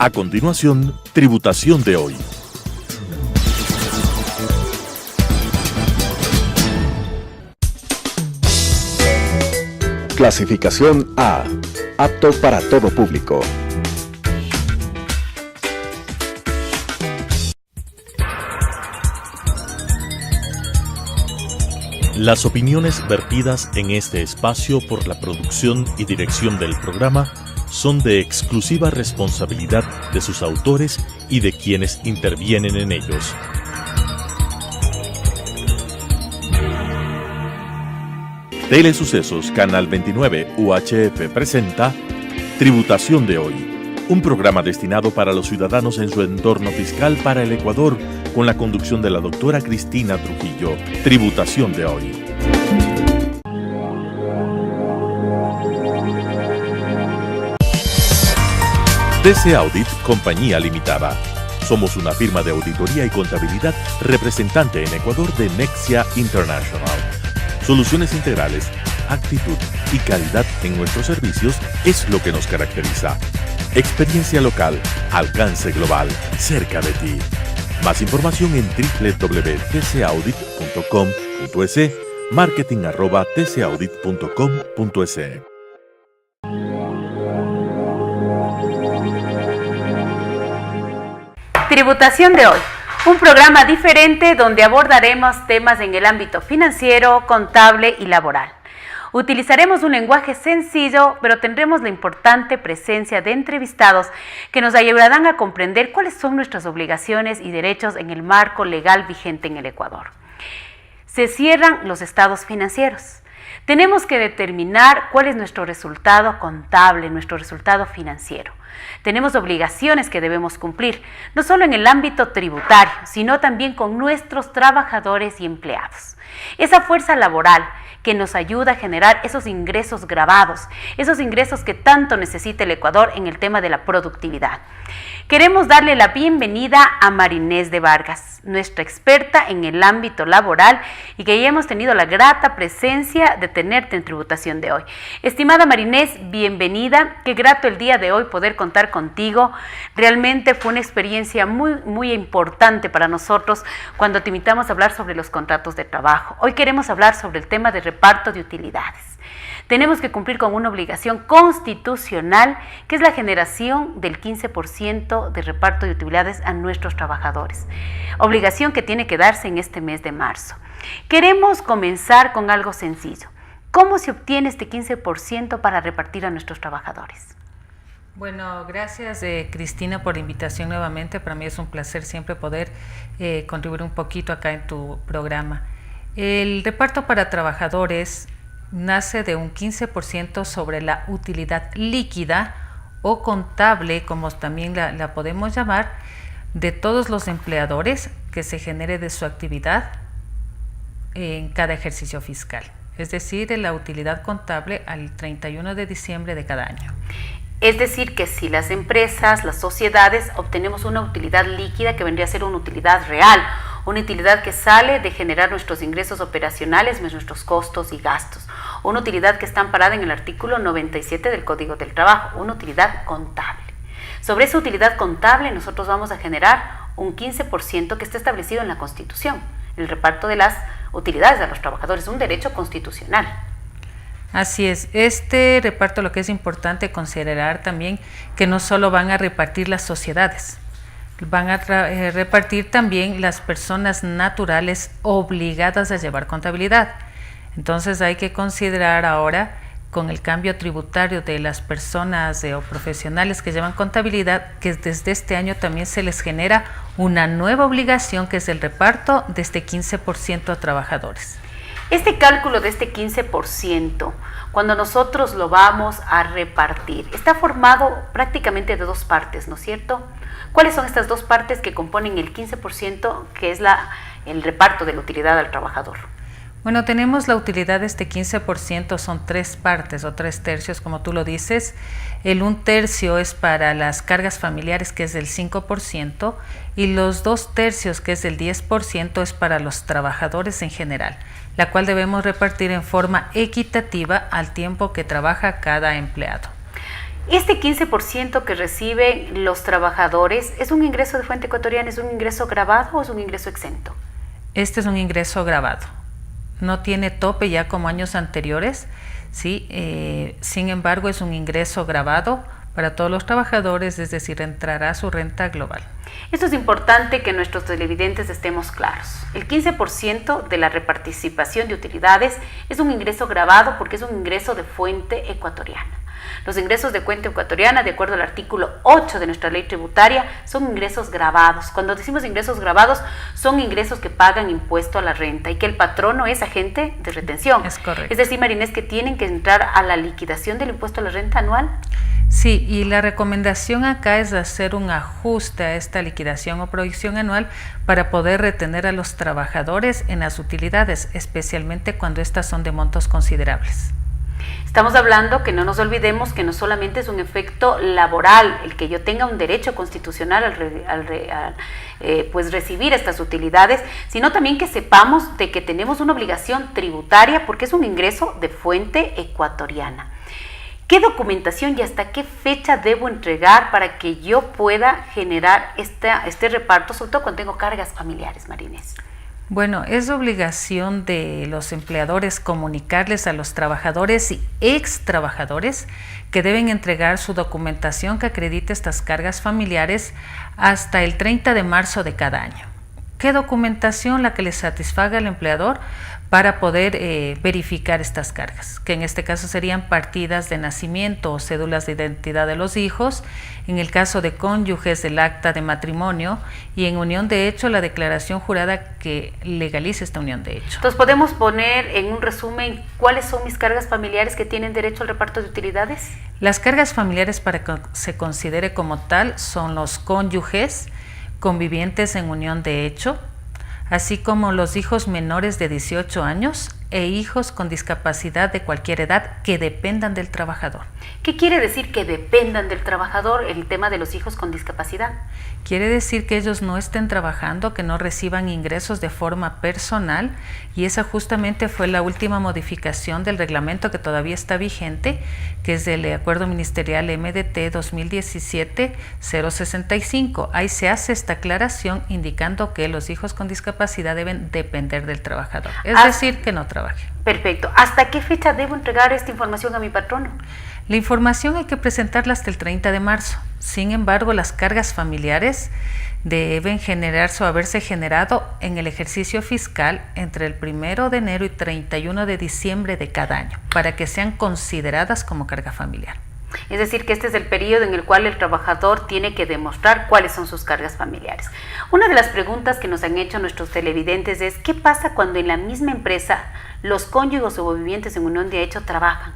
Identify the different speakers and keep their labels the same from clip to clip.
Speaker 1: A continuación, tributación de hoy.
Speaker 2: Clasificación A. Apto para todo público.
Speaker 1: Las opiniones vertidas en este espacio por la producción y dirección del programa son de exclusiva responsabilidad de sus autores y de quienes intervienen en ellos. Telesucesos Canal 29 UHF presenta Tributación de hoy, un programa destinado para los ciudadanos en su entorno fiscal para el Ecuador, con la conducción de la doctora Cristina Trujillo. Tributación de hoy. TC Audit Compañía Limitada. Somos una firma de auditoría y contabilidad representante en Ecuador de Nexia International. Soluciones integrales, actitud y calidad en nuestros servicios es lo que nos caracteriza. Experiencia local, alcance global, cerca de ti. Más información en www.tcaudit.com.es, marketing@tcaudit.com.es.
Speaker 3: Tributación de hoy, un programa diferente donde abordaremos temas en el ámbito financiero, contable y laboral. Utilizaremos un lenguaje sencillo, pero tendremos la importante presencia de entrevistados que nos ayudarán a comprender cuáles son nuestras obligaciones y derechos en el marco legal vigente en el Ecuador. Se cierran los estados financieros. Tenemos que determinar cuál es nuestro resultado contable, nuestro resultado financiero. Tenemos obligaciones que debemos cumplir, no solo en el ámbito tributario, sino también con nuestros trabajadores y empleados. Esa fuerza laboral que nos ayuda a generar esos ingresos grabados, esos ingresos que tanto necesita el Ecuador en el tema de la productividad. Queremos darle la bienvenida a Marinés de Vargas, nuestra experta en el ámbito laboral y que ya hemos tenido la grata presencia de tenerte en tributación de hoy. Estimada Marinés, bienvenida. Qué grato el día de hoy poder contar contigo. Realmente fue una experiencia muy importante para nosotros cuando te invitamos a hablar sobre los contratos de trabajo. Hoy queremos hablar sobre el tema de reparto de utilidades. Tenemos que cumplir con una obligación constitucional, que es la generación del 15% de reparto de utilidades a nuestros trabajadores. Obligación que tiene que darse en este mes de marzo. Queremos comenzar con algo sencillo. ¿Cómo se obtiene este 15% para repartir a nuestros trabajadores?
Speaker 4: Bueno, gracias Cristina por la invitación nuevamente. Para mí es un placer siempre poder contribuir un poquito acá en tu programa. El reparto para trabajadores nace de un 15% sobre la utilidad líquida o contable, como también la podemos llamar, de todos los empleadores que se genere de su actividad en cada ejercicio fiscal. Es decir, la utilidad contable al 31 de diciembre de cada año.
Speaker 3: Es decir, que si las empresas, las sociedades, obtenemos una utilidad líquida que vendría a ser una utilidad real, una utilidad que sale de generar nuestros ingresos operacionales más nuestros costos y gastos, una utilidad que está amparada en el artículo 97 del Código del Trabajo, una utilidad contable. Sobre esa utilidad contable nosotros vamos a generar un 15% que está establecido en la Constitución, el reparto de las utilidades a los trabajadores, un derecho constitucional.
Speaker 4: Así es, este reparto, lo que es importante considerar también que no solo van a repartir las sociedades, van a repartir también las personas naturales obligadas a llevar contabilidad. Entonces hay que considerar ahora, con el cambio tributario de las personas o profesionales que llevan contabilidad, que desde este año también se les genera una nueva obligación, que es el reparto de este 15% a trabajadores.
Speaker 3: Este cálculo de este 15%, cuando nosotros lo vamos a repartir, está formado prácticamente de dos partes, ¿no es cierto? ¿Cuáles son estas dos partes que componen el 15%, que es el reparto de la utilidad al trabajador?
Speaker 4: Bueno, tenemos la utilidad de este 15%, son tres partes o tres tercios, como tú lo dices. El 1/3 es para las cargas familiares, que es del 5%, y los 2/3, que es del 10%, es para los trabajadores en general, la cual debemos repartir en forma equitativa al tiempo que trabaja cada empleado.
Speaker 3: Este 15% que reciben los trabajadores, ¿es un ingreso de fuente ecuatoriana, es un ingreso gravado o es un ingreso exento?
Speaker 4: Este es un ingreso gravado. No tiene tope ya como años anteriores, ¿sí? Sin embargo, es un ingreso gravado para todos los trabajadores, es decir, entrará su renta global.
Speaker 3: Esto es importante que nuestros televidentes estemos claros. El 15% de la reparticipación de utilidades es un ingreso gravado porque es un ingreso de fuente ecuatoriana. Los ingresos de cuenta ecuatoriana, de acuerdo al artículo 8 de nuestra ley tributaria, son ingresos gravados. Cuando decimos ingresos gravados, son ingresos que pagan impuesto a la renta y que el patrono es agente de retención.
Speaker 4: Es correcto.
Speaker 3: Es decir, Marinés, que tienen que entrar a la liquidación del impuesto a la renta anual.
Speaker 4: Sí, y la recomendación acá es hacer un ajuste a esta liquidación o proyección anual para poder retener a los trabajadores en las utilidades, especialmente cuando estas son de montos considerables.
Speaker 3: Estamos hablando que no nos olvidemos que no solamente es un efecto laboral el que yo tenga un derecho constitucional al recibir estas utilidades, sino también que sepamos de que tenemos una obligación tributaria porque es un ingreso de fuente ecuatoriana. ¿Qué documentación y hasta qué fecha debo entregar para que yo pueda generar este reparto, sobre todo cuando tengo cargas familiares, Marinés?
Speaker 4: Bueno, es obligación de los empleadores comunicarles a los trabajadores y ex trabajadores que deben entregar su documentación que acredite estas cargas familiares hasta el 30 de marzo de cada año. ¿Qué documentación? La que les satisfaga al empleador para poder verificar estas cargas, que en este caso serían partidas de nacimiento o cédulas de identidad de los hijos, en el caso de cónyuges el acta de matrimonio y en unión de hecho la declaración jurada que legalice esta unión de hecho.
Speaker 3: Entonces podemos poner en un resumen cuáles son mis cargas familiares que tienen derecho al reparto de utilidades.
Speaker 4: Las cargas familiares para que se considere como tal son los cónyuges convivientes en unión de hecho, así como los hijos menores de 18 años e hijos con discapacidad de cualquier edad que dependan del trabajador.
Speaker 3: ¿Qué quiere decir que dependan del trabajador el tema de los hijos con discapacidad?
Speaker 4: Quiere decir que ellos no estén trabajando, que no reciban ingresos de forma personal, y esa justamente fue la última modificación del reglamento que todavía está vigente, que es del Acuerdo Ministerial MDT 2017-065. Ahí se hace esta aclaración indicando que los hijos con discapacidad deben depender del trabajador, es decir, que no trabaje.
Speaker 3: Perfecto. ¿Hasta qué fecha debo entregar esta información a mi patrono?
Speaker 4: La información hay que presentarla hasta el 30 de marzo. Sin embargo, las cargas familiares deben generarse o haberse generado en el ejercicio fiscal entre el 1 de enero y 31 de diciembre de cada año, para que sean consideradas como carga familiar.
Speaker 3: Es decir, que este es el periodo en el cual el trabajador tiene que demostrar cuáles son sus cargas familiares. Una de las preguntas que nos han hecho nuestros televidentes es ¿qué pasa cuando en la misma empresa los cónyuges o vivientes en unión de hecho trabajan?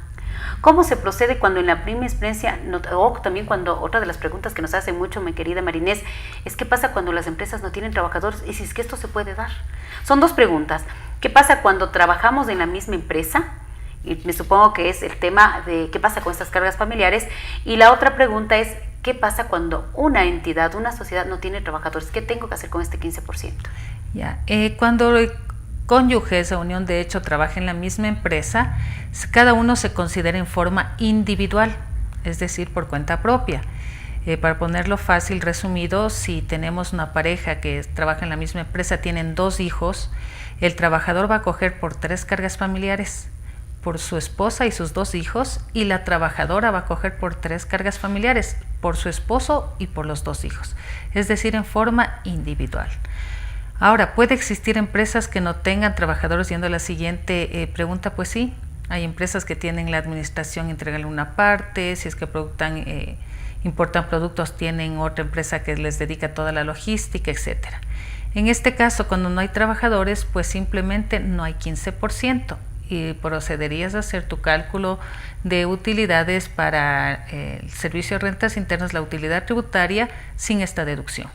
Speaker 3: ¿Cómo se procede cuando en la misma experiencia, o también cuando otra de las preguntas que nos hacen mucho, mi querida Marinés, es qué pasa cuando las empresas no tienen trabajadores y si es que esto se puede dar? Son dos preguntas. ¿Qué pasa cuando trabajamos en la misma empresa? Y me supongo que es el tema de qué pasa con estas cargas familiares. Y la otra pregunta es, ¿qué pasa cuando una entidad, una sociedad no tiene trabajadores? ¿Qué tengo que hacer con este 15%?
Speaker 4: Cuando cónyuges o unión de hecho trabaja en la misma empresa, cada uno se considera en forma individual, es decir, por cuenta propia. Para ponerlo fácil, resumido, si tenemos una pareja que trabaja en la misma empresa, tienen 2 hijos, el trabajador va a coger por 3 cargas familiares, por su esposa y sus 2 hijos, y la trabajadora va a coger por 3 cargas familiares, por su esposo y por los 2 hijos, es decir, en forma individual. Ahora, ¿puede existir empresas que no tengan trabajadores? Yendo a la siguiente pregunta, pues sí, hay empresas que tienen la administración, entregan una parte, si es que importan productos, tienen otra empresa que les dedica toda la logística, etcétera. En este caso, cuando no hay trabajadores, pues simplemente no hay 15%. Y procederías a hacer tu cálculo de utilidades para el servicio de rentas internas, la utilidad tributaria, sin esta deducción.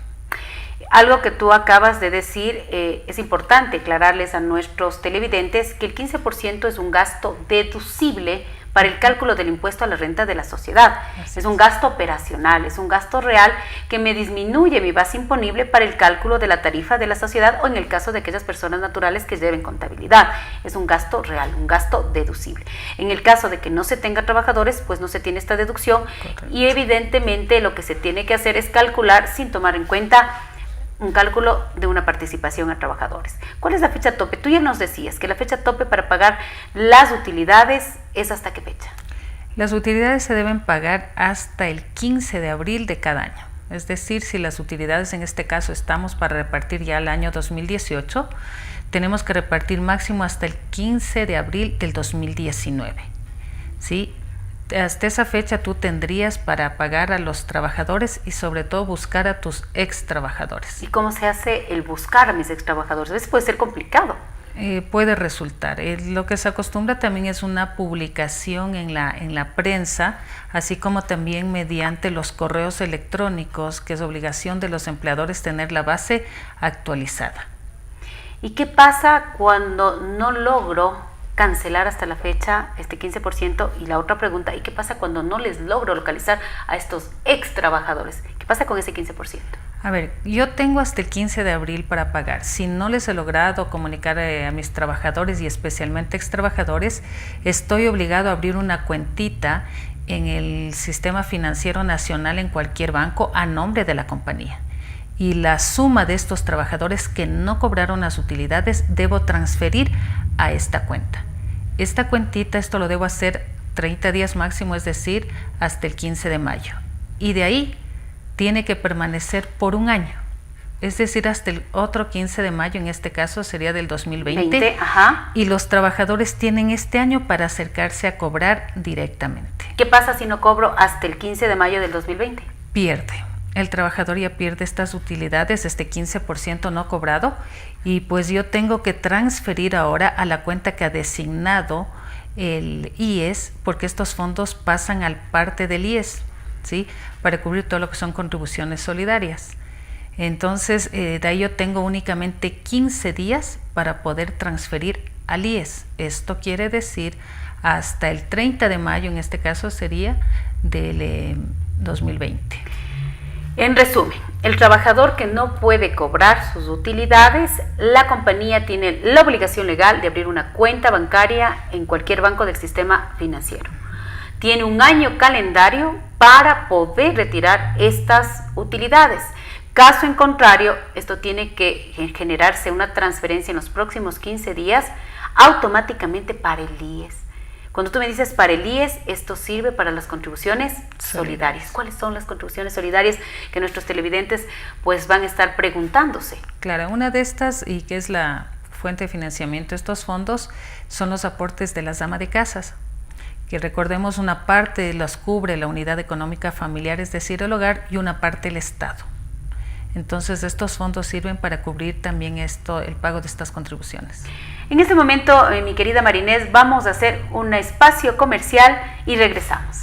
Speaker 3: Algo que tú acabas de decir, es importante aclararles a nuestros televidentes que el 15% es un gasto deducible para el cálculo del impuesto a la renta de la sociedad. Es un gasto operacional, es un gasto real que me disminuye mi base imponible para el cálculo de la tarifa de la sociedad o en el caso de aquellas personas naturales que lleven contabilidad. Es un gasto real, un gasto deducible. En el caso de que no se tenga trabajadores, pues no se tiene esta deducción. Correcto. Y evidentemente lo que se tiene que hacer es calcular sin tomar en cuenta un cálculo de una participación a trabajadores. ¿Cuál es la fecha tope? Tú ya nos decías que la fecha tope para pagar las utilidades es ¿hasta qué fecha?
Speaker 4: Las utilidades se deben pagar hasta el 15 de abril de cada año. Es decir, si las utilidades en este caso estamos para repartir ya el año 2018, tenemos que repartir máximo hasta el 15 de abril del 2019. ¿Sí? Hasta esa fecha tú tendrías para pagar a los trabajadores y sobre todo buscar a tus ex trabajadores.
Speaker 3: ¿Y cómo se hace el buscar a mis ex trabajadores? A veces puede ser complicado.
Speaker 4: Puede resultar. Lo que se acostumbra también es una publicación en la prensa, así como también mediante los correos electrónicos, que es obligación de los empleadores tener la base actualizada.
Speaker 3: ¿Y qué pasa cuando no logro cancelar hasta la fecha este 15%? Y la otra pregunta, ¿y qué pasa cuando no les logro localizar a estos ex trabajadores? ¿Qué pasa con ese 15%?
Speaker 4: A ver, yo tengo hasta el 15 de abril para pagar. Si no les he logrado comunicar a mis trabajadores y especialmente ex trabajadores, estoy obligado a abrir una cuentita en el Sistema Financiero Nacional en cualquier banco a nombre de la compañía. Y la suma de estos trabajadores que no cobraron las utilidades debo transferir a esta cuenta. Esta cuentita, esto lo debo hacer 30 días máximo, es decir, hasta el 15 de mayo. Y de ahí tiene que permanecer por un año. Es decir, hasta el otro 15 de mayo, en este caso sería del 2020.
Speaker 3: Ajá.
Speaker 4: Y los trabajadores tienen este año para acercarse a cobrar directamente.
Speaker 3: ¿Qué pasa si no cobro hasta el 15 de mayo del 2020?
Speaker 4: Pierde. El trabajador ya pierde estas utilidades, este 15% no cobrado, y pues yo tengo que transferir ahora a la cuenta que ha designado el IES, porque estos fondos pasan al parte del IES, ¿sí? Para cubrir todo lo que son contribuciones solidarias. Entonces, de ahí yo tengo únicamente 15 días para poder transferir al IES. Esto quiere decir hasta el 30 de mayo, en este caso sería del 2020.
Speaker 3: En resumen, el trabajador que no puede cobrar sus utilidades, la compañía tiene la obligación legal de abrir una cuenta bancaria en cualquier banco del sistema financiero. Tiene un año calendario para poder retirar estas utilidades. Caso en contrario, esto tiene que generarse una transferencia en los próximos 15 días automáticamente para el IES. Cuando tú me dices para el IES, esto sirve para las contribuciones solidarias. ¿Cuáles son las contribuciones solidarias que nuestros televidentes pues van a estar preguntándose?
Speaker 4: Claro, una de estas, y que es la fuente de financiamiento de estos fondos, son los aportes de las damas de casas, que recordemos una parte las cubre la unidad económica familiar, es decir, el hogar, y una parte el Estado. Entonces estos fondos sirven para cubrir también el pago de estas contribuciones.
Speaker 3: En este momento, mi querida Marinés, vamos a hacer un espacio comercial y regresamos.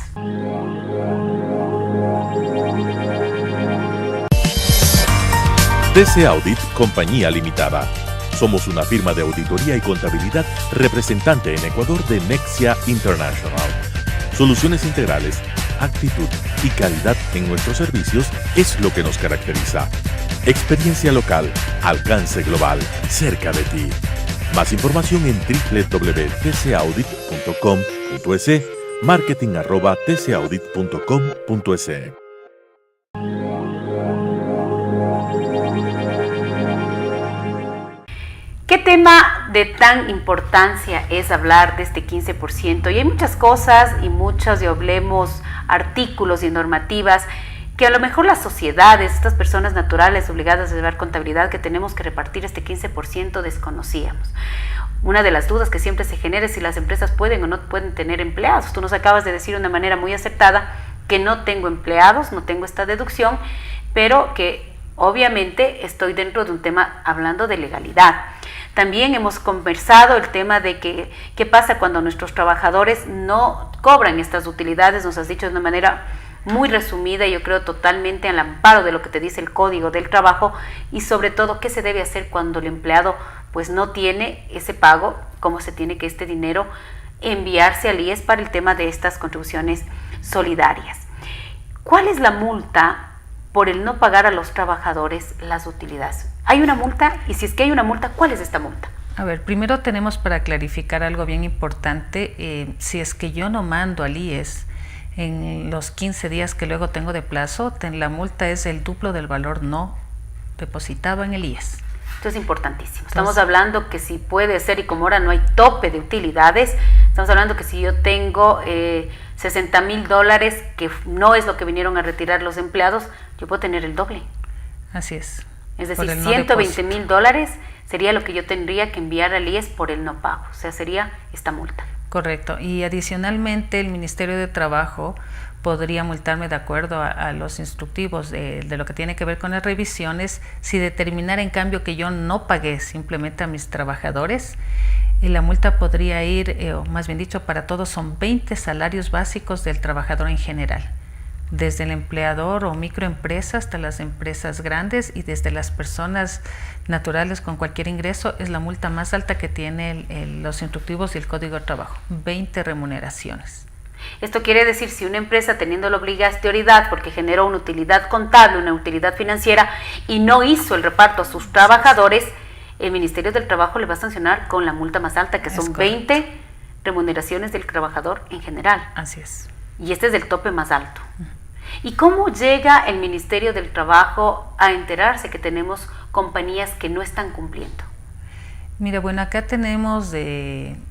Speaker 1: TC Audit Compañía Limitada. Somos una firma de auditoría y contabilidad representante en Ecuador de Nexia International. Soluciones integrales, actitud y calidad en nuestros servicios es lo que nos caracteriza. Experiencia local, alcance global, cerca de ti. Más información en www.tcaudit.com.es, marketing@tcaudit.com.es.
Speaker 3: ¿Qué tema de tan importancia es hablar de este 15%? Y hay muchas cosas y muchos, y hablemos, artículos y normativas que a lo mejor las sociedades, estas personas naturales obligadas a llevar contabilidad, que tenemos que repartir este 15%, desconocíamos. Una de las dudas que siempre se genera es si las empresas pueden o no pueden tener empleados. Tú nos acabas de decir de una manera muy acertada que no tengo empleados, no tengo esta deducción, pero que obviamente estoy dentro de un tema hablando de legalidad. También hemos conversado el tema de que qué pasa cuando nuestros trabajadores no cobran estas utilidades. Nos has dicho de una manera muy resumida y yo creo totalmente al amparo de lo que te dice el Código del Trabajo, y sobre todo qué se debe hacer cuando el empleado pues no tiene ese pago, cómo se tiene que este dinero enviarse al IES para el tema de estas contribuciones solidarias. ¿Cuál es la multa por el no pagar a los trabajadores las utilidades? ¿Hay una multa? Y si es que hay una multa, ¿cuál es esta multa?
Speaker 4: A ver, primero tenemos para clarificar algo bien importante. Si es que yo no mando al IES en los 15 días que luego tengo de plazo, la multa es el duplo del valor no depositado en el IES.
Speaker 3: Esto es importantísimo. Estamos hablando que si puede ser, y como ahora no hay tope de utilidades, estamos hablando que si yo tengo $60,000, que no es lo que vinieron a retirar los empleados, yo puedo tener el doble.
Speaker 4: Así es.
Speaker 3: Es decir, $120,000 sería lo que yo tendría que enviar al IES por el no pago. O sea, sería esta multa.
Speaker 4: Correcto. Y adicionalmente el Ministerio de Trabajo podría multarme de acuerdo a los instructivos de lo que tiene que ver con las revisiones, si determinara en cambio que yo no pagué simplemente a mis trabajadores. Y la multa podría ir, o más bien dicho, para todos son 20 salarios básicos del trabajador en general, desde el empleador o microempresa hasta las empresas grandes, y desde las personas naturales con cualquier ingreso es la multa más alta que tiene los instructivos y el Código de Trabajo, 20 remuneraciones.
Speaker 3: Esto quiere decir, si una empresa, teniendo la obligatoriedad porque generó una utilidad contable, una utilidad financiera, y no hizo el reparto a sus trabajadores, el Ministerio del Trabajo le va a sancionar con la multa más alta, que son 20 remuneraciones del trabajador en general.
Speaker 4: Así es.
Speaker 3: Y este es el tope más alto. ¿Y cómo llega el Ministerio del Trabajo a enterarse que tenemos compañías que no están cumpliendo?
Speaker 4: Mira, bueno, acá tenemos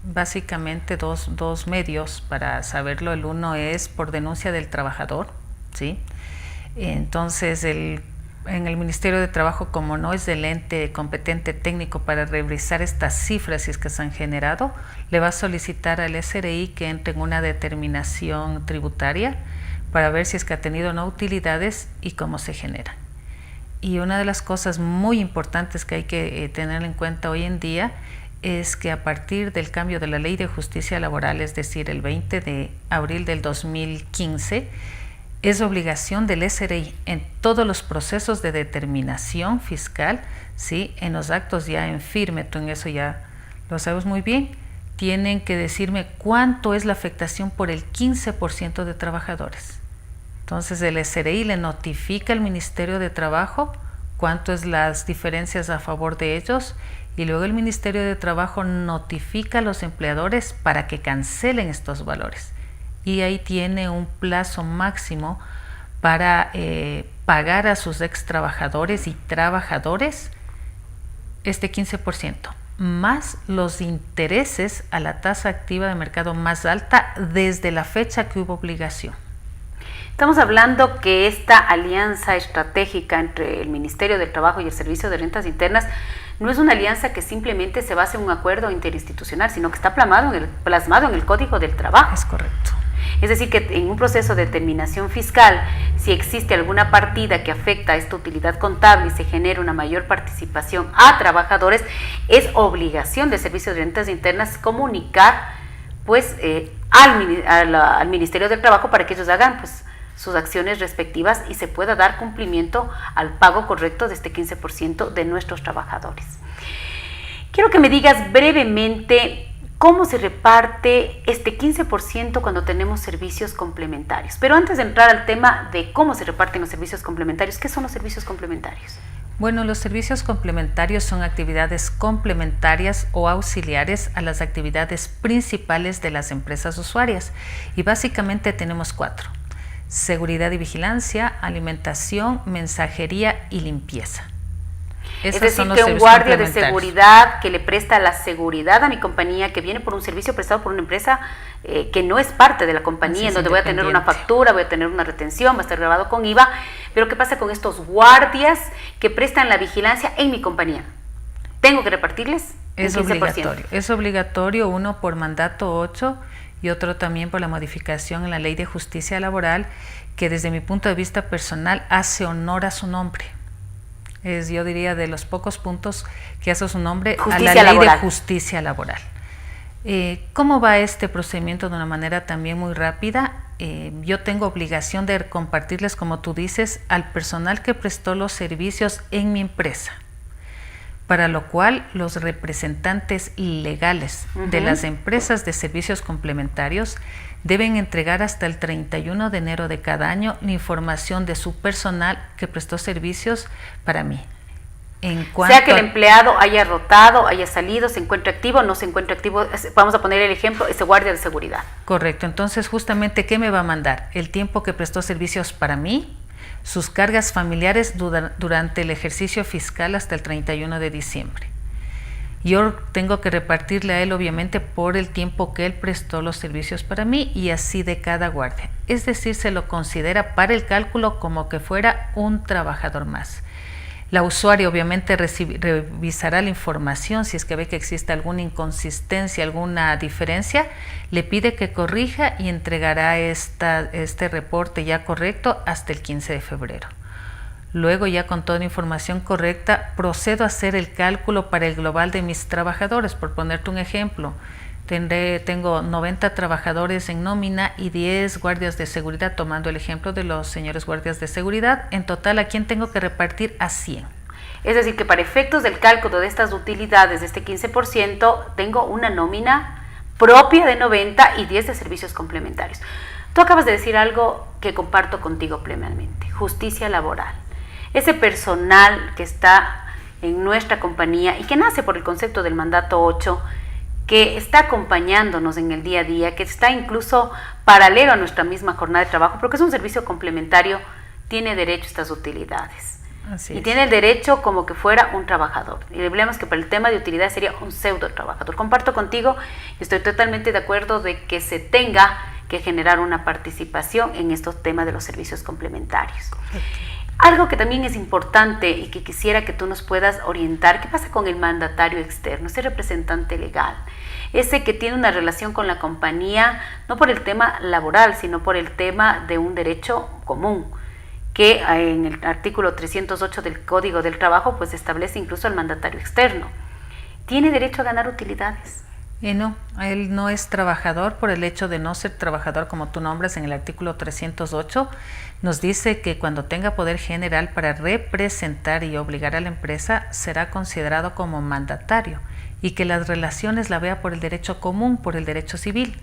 Speaker 4: básicamente dos medios para saberlo. El uno es por denuncia del trabajador, ¿sí? Entonces, en el Ministerio de Trabajo, como no es el ente competente técnico para revisar estas cifras si es que se han generado, le va a solicitar al SRI que entre en una determinación tributaria para ver si es que ha tenido no utilidades y cómo se generan. Y una de las cosas muy importantes que hay que tener en cuenta hoy en día es que a partir del cambio de la Ley de Justicia Laboral, es decir, el 20 de abril del 2015, es obligación del SRI en todos los procesos de determinación fiscal, ¿sí? En los actos ya en firme, tú en eso ya lo sabes muy bien, tienen que decirme cuánto es la afectación por el 15% de trabajadores. Entonces el SRI le notifica al Ministerio de Trabajo cuánto es las diferencias a favor de ellos, y luego el Ministerio de Trabajo notifica a los empleadores para que cancelen estos valores. Y ahí tiene un plazo máximo para pagar a sus ex trabajadores y trabajadores este 15%, más los intereses a la tasa activa de mercado más alta desde la fecha que hubo obligación.
Speaker 3: Estamos hablando que esta alianza estratégica entre el Ministerio del Trabajo y el Servicio de Rentas Internas no es una alianza que simplemente se basa en un acuerdo interinstitucional, sino que está plasmado en el Código del Trabajo.
Speaker 4: Es correcto.
Speaker 3: Es decir, que en un proceso de determinación fiscal, si existe alguna partida que afecta a esta utilidad contable y se genera una mayor participación a trabajadores, es obligación del Servicio de Rentas Internas comunicar pues, al Ministerio del Trabajo para que ellos hagan pues, sus acciones respectivas y se pueda dar cumplimiento al pago correcto de este 15% de nuestros trabajadores. Quiero que me digas brevemente cómo se reparte este 15% cuando tenemos servicios complementarios. Pero antes de entrar al tema de cómo se reparten los servicios complementarios, ¿qué son los servicios complementarios?
Speaker 4: Bueno, los servicios complementarios son actividades complementarias o auxiliares a las actividades principales de las empresas usuarias, y básicamente tenemos 4: seguridad y vigilancia, alimentación, mensajería y limpieza.
Speaker 3: Es decir, que un guardia de seguridad que le presta la seguridad a mi compañía, que viene por un servicio prestado por una empresa que no es parte de la compañía, en donde voy a tener una factura, voy a tener una retención, va a estar grabado con IVA. Pero ¿qué pasa con estos guardias que prestan la vigilancia en mi compañía? ¿Tengo que repartirles?
Speaker 4: Es obligatorio. Es obligatorio, uno por mandato 8 y otro también por la modificación en la Ley de Justicia Laboral, que desde mi punto de vista personal hace honor a su nombre. Es, yo diría, de los pocos puntos que hace su nombre a la Ley de Justicia Laboral. ¿Cómo va este procedimiento? De una manera también muy rápida. Yo tengo obligación de compartirles, como tú dices, al personal que prestó los servicios en mi empresa. para lo cual los representantes legales de las empresas de servicios complementarios deben entregar hasta el 31 de enero de cada año la información de su personal que prestó servicios para mí.
Speaker 3: Sea que el empleado haya rotado, haya salido, se encuentre activo, no se encuentre activo, vamos a poner el ejemplo, ese guardia de seguridad.
Speaker 4: Correcto, entonces justamente, ¿qué me va a mandar? El tiempo que prestó servicios para mí, sus cargas familiares durante el ejercicio fiscal hasta el 31 de diciembre. Yo tengo que repartirle a él, obviamente, por el tiempo que él prestó los servicios para mí y así de cada guardia. Es decir, se lo considera para el cálculo como que fuera un trabajador más. La usuaria obviamente revisará la información, si es que ve que existe alguna inconsistencia, alguna diferencia, le pide que corrija y entregará este reporte ya correcto hasta el 15 de febrero. Luego, ya con toda la información correcta, procedo a hacer el cálculo para el global de mis trabajadores. Por ponerte un ejemplo, tengo 90 trabajadores en nómina y 10 guardias de seguridad, tomando el ejemplo de los señores guardias de seguridad. En total, ¿a quién tengo que repartir? A 100.
Speaker 3: Es decir, que para efectos del cálculo de estas utilidades, de este 15%, tengo una nómina propia de 90 y 10 de servicios complementarios. Tú acabas de decir algo que comparto contigo plenamente: justicia laboral. Ese personal que está en nuestra compañía y que nace por el concepto del mandato 8, que está acompañándonos en el día a día, que está incluso paralelo a nuestra misma jornada de trabajo, porque es un servicio complementario, tiene derecho a estas utilidades.
Speaker 4: Así
Speaker 3: y
Speaker 4: es.
Speaker 3: tiene el derecho como que fuera un trabajador. Y hablemos que para el tema de utilidad sería un pseudo trabajador. Comparto contigo y estoy totalmente de acuerdo de que se tenga que generar una participación en estos temas de los servicios complementarios. Algo que también es importante y que quisiera que tú nos puedas orientar: ¿qué pasa con el mandatario externo, ese representante legal? Ese que tiene una relación con la compañía, no por el tema laboral, sino por el tema de un derecho común, que en el artículo 308 del Código del Trabajo pues establece incluso al mandatario externo. ¿Tiene derecho a ganar utilidades?
Speaker 4: No, él no es trabajador por el hecho de no ser trabajador, como tú nombras en el artículo 308. Nos dice que cuando tenga poder general para representar y obligar a la empresa, será considerado como mandatario y que las relaciones la vea por el derecho común, por el derecho civil.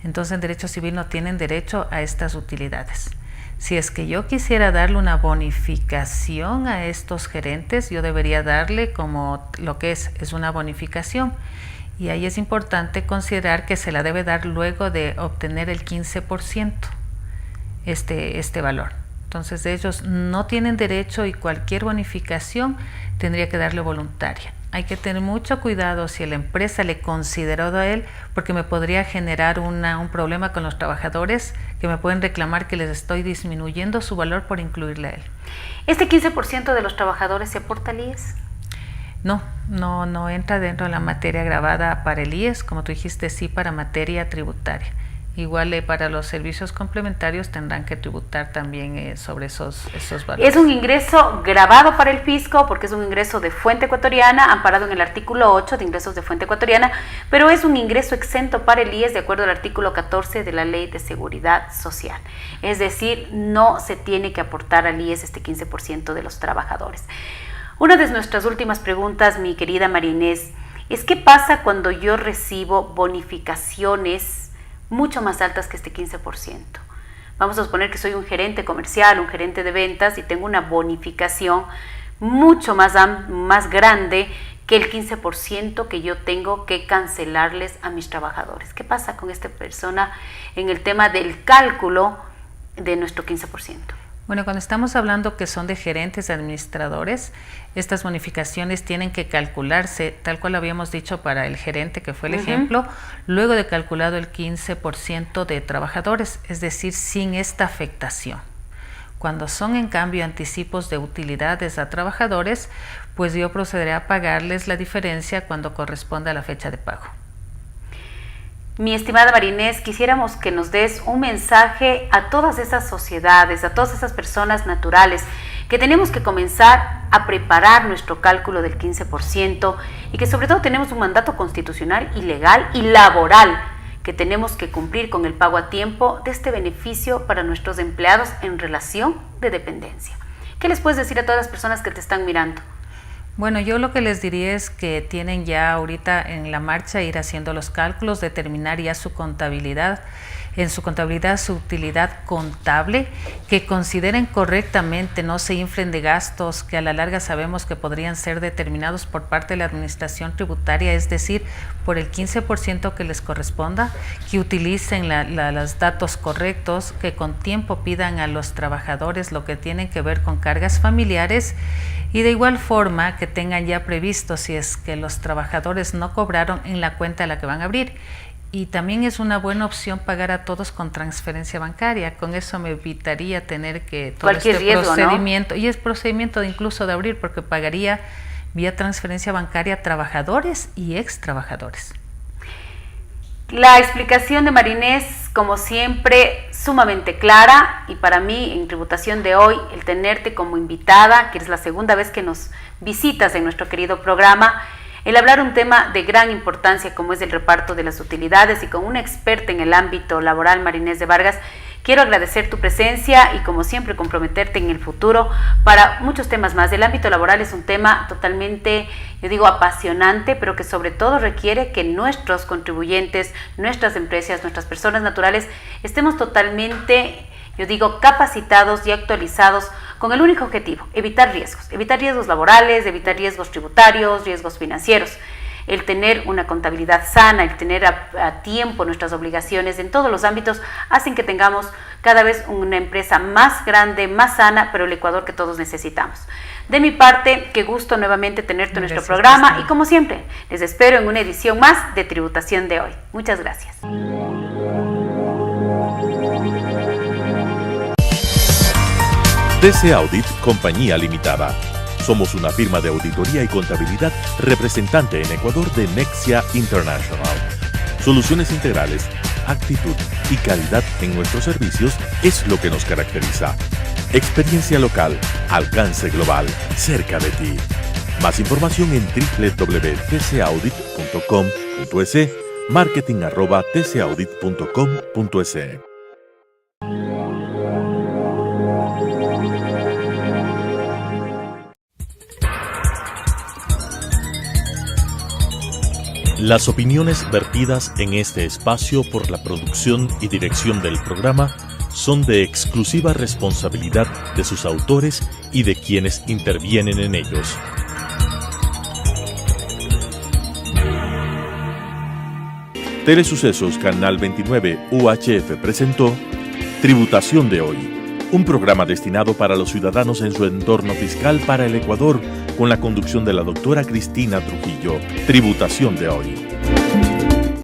Speaker 4: Entonces, en derecho civil no tienen derecho a estas utilidades. Si es que yo quisiera darle una bonificación a estos gerentes, yo debería darle como lo que es una bonificación. Y ahí es importante considerar que se la debe dar luego de obtener el 15%, este valor. Entonces, ellos no tienen derecho y cualquier bonificación tendría que darle voluntaria. Hay que tener mucho cuidado si la empresa le consideró a él, porque me podría generar un problema con los trabajadores que me pueden reclamar que les estoy disminuyendo su valor por incluirle a él.
Speaker 3: ¿Este 15% de los trabajadores se aporta al IES?
Speaker 4: No entra dentro de la materia gravada para el IES, como tú dijiste, sí para materia tributaria. Igual para los servicios complementarios tendrán que tributar también sobre esos valores.
Speaker 3: Es un ingreso grabado para el fisco porque es un ingreso de fuente ecuatoriana, amparado en el artículo 8 de ingresos de fuente ecuatoriana, pero es un ingreso exento para el IES de acuerdo al artículo 14 de la Ley de Seguridad Social. Es decir, no se tiene que aportar al IES este 15% de los trabajadores. Una de nuestras últimas preguntas, mi querida María Inés, es ¿qué pasa cuando yo recibo bonificaciones mucho más altas que este 15%? Vamos a suponer que soy un gerente comercial, un gerente de ventas y tengo una bonificación mucho más grande que el 15% que yo tengo que cancelarles a mis trabajadores. ¿Qué pasa con esta persona en el tema del cálculo de nuestro 15%?
Speaker 4: Bueno, cuando estamos hablando que son de gerentes, administradores, estas bonificaciones tienen que calcularse, tal cual habíamos dicho para el gerente, que fue el ejemplo, luego de calculado el 15% de trabajadores, es decir, sin esta afectación. Cuando son, en cambio, anticipos de utilidades a trabajadores, pues yo procederé a pagarles la diferencia cuando corresponda a la fecha de pago.
Speaker 3: Mi estimada María Inés, quisiéramos que nos des un mensaje a todas esas sociedades, a todas esas personas naturales, que tenemos que comenzar a preparar nuestro cálculo del 15% y que sobre todo tenemos un mandato constitucional y legal y laboral que tenemos que cumplir con el pago a tiempo de este beneficio para nuestros empleados en relación de dependencia. ¿Qué les puedes decir a todas las personas que te están mirando?
Speaker 4: Bueno, yo lo que les diría es que tienen ya ahorita en la marcha ir haciendo los cálculos, determinar ya su contabilidad, en su contabilidad su utilidad contable, que consideren correctamente, no se inflen de gastos que a la larga sabemos que podrían ser determinados por parte de la administración tributaria, es decir, por el 15% que les corresponda, que utilicen los datos correctos, que con tiempo pidan a los trabajadores lo que tienen que ver con cargas familiares y de igual forma que tengan ya previsto si es que los trabajadores no cobraron en la cuenta a la que van a abrir. Y también es una buena opción pagar a todos con transferencia bancaria. Con eso me evitaría tener que todo
Speaker 3: cualquier
Speaker 4: este
Speaker 3: riesgo,
Speaker 4: procedimiento,
Speaker 3: ¿no?
Speaker 4: Y es procedimiento incluso de abrir, porque pagaría vía transferencia bancaria a trabajadores y ex trabajadores.
Speaker 3: La explicación de Marinés, como siempre, sumamente clara, y para mí en Tributación de hoy, el tenerte como invitada, que es la segunda vez que nos visitas en nuestro querido programa, el hablar un tema de gran importancia como es el reparto de las utilidades y con una experta en el ámbito laboral, Marinés de Vargas, quiero agradecer tu presencia y como siempre comprometerte en el futuro para muchos temas más. El ámbito laboral es un tema totalmente, yo digo, apasionante, pero que sobre todo requiere que nuestros contribuyentes, nuestras empresas, nuestras personas naturales estemos totalmente, yo digo, capacitados y actualizados con el único objetivo, evitar riesgos laborales, evitar riesgos tributarios, riesgos financieros. El tener una contabilidad sana, el tener a tiempo nuestras obligaciones en todos los ámbitos hacen que tengamos cada vez una empresa más grande, más sana, pero el Ecuador que todos necesitamos. De mi parte, qué gusto nuevamente tenerte en nuestro programa y como siempre, les espero en una edición más de Tributación de hoy. Muchas gracias.
Speaker 1: TC Audit Compañía Limitada. Somos una firma de auditoría y contabilidad representante en Ecuador de Nexia International. Soluciones integrales, actitud y calidad en nuestros servicios es lo que nos caracteriza. Experiencia local, alcance global, cerca de ti. Más información en www.tcaudit.com.es, marketing@tcaudit.com.es. Las opiniones vertidas en este espacio por la producción y dirección del programa son de exclusiva responsabilidad de sus autores y de quienes intervienen en ellos. Telesucesos Canal 29 UHF presentó Tributación de hoy, un programa destinado para los ciudadanos en su entorno fiscal para el Ecuador, con la conducción de la doctora Cristina Trujillo. Tributación de hoy.